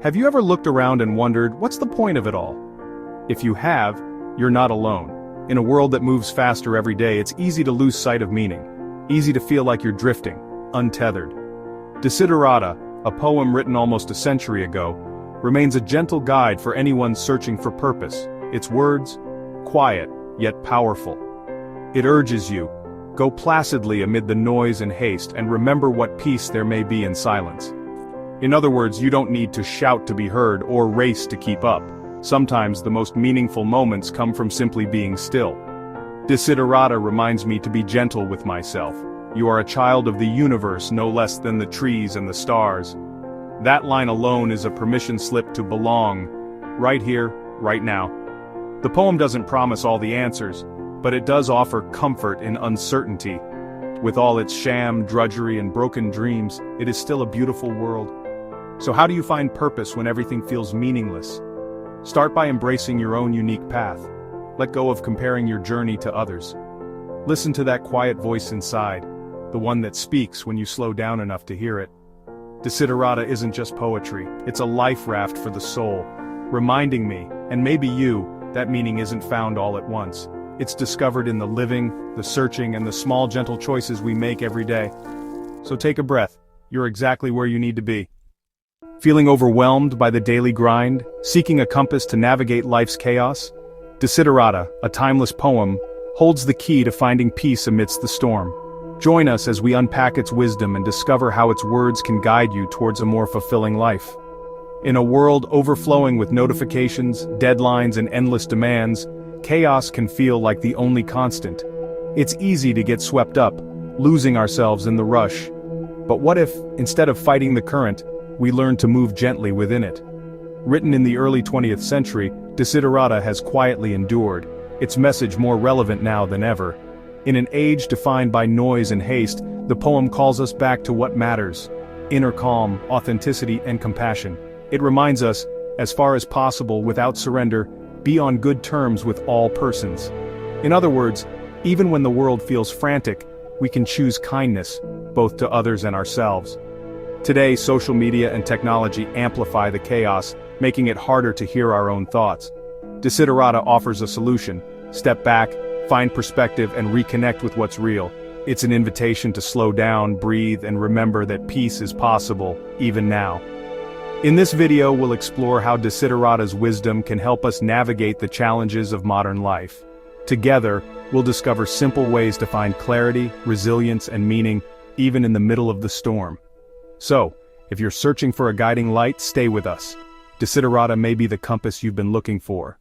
Have you ever looked around and wondered, what's the point of it all? If you have, you're not alone. In a world that moves faster every day, it's easy to lose sight of meaning. Easy to feel like you're drifting, untethered. Desiderata, a poem written almost a century ago, remains a gentle guide for anyone searching for purpose. Its words, quiet, yet powerful. It urges you, go placidly amid the noise and haste and remember what peace there may be in silence. In other words, you don't need to shout to be heard or race to keep up. Sometimes the most meaningful moments come from simply being still. Desiderata reminds me to be gentle with myself. You are a child of the universe no less than the trees and the stars. That line alone is a permission slip to belong, right here, right now. The poem doesn't promise all the answers, but it does offer comfort in uncertainty. With all its sham, drudgery, and broken dreams, it is still a beautiful world. So how do you find purpose when everything feels meaningless? Start by embracing your own unique path. Let go of comparing your journey to others. Listen to that quiet voice inside, the one that speaks when you slow down enough to hear it. Desiderata isn't just poetry, it's a life raft for the soul, reminding me, and maybe you, that meaning isn't found all at once. It's discovered in the living, the searching, and the small gentle choices we make every day. So take a breath, you're exactly where you need to be. Feeling overwhelmed by the daily grind, seeking a compass to navigate life's chaos? Desiderata, a timeless poem, holds the key to finding peace amidst the storm. Join us as we unpack its wisdom and discover how its words can guide you towards a more fulfilling life. In a world overflowing with notifications, deadlines, and endless demands, chaos can feel like the only constant. It's easy to get swept up, losing ourselves in the rush. But what if, instead of fighting the current, we learn to move gently within it? Written in the early 20th century, Desiderata has quietly endured, its message more relevant now than ever. In an age defined by noise and haste, the poem calls us back to what matters: inner calm, authenticity, and compassion. It reminds us, as far as possible without surrender, be on good terms with all persons. In other words, even when the world feels frantic, we can choose kindness, both to others and ourselves. Today, social media and technology amplify the chaos, making it harder to hear our own thoughts. Desiderata offers a solution: step back, find perspective, and reconnect with what's real. It's an invitation to slow down, breathe, and remember that peace is possible, even now. In this video, we'll explore how Desiderata's wisdom can help us navigate the challenges of modern life. Together, we'll discover simple ways to find clarity, resilience, and meaning, even in the middle of the storm. So, if you're searching for a guiding light, stay with us. Desiderata may be the compass you've been looking for.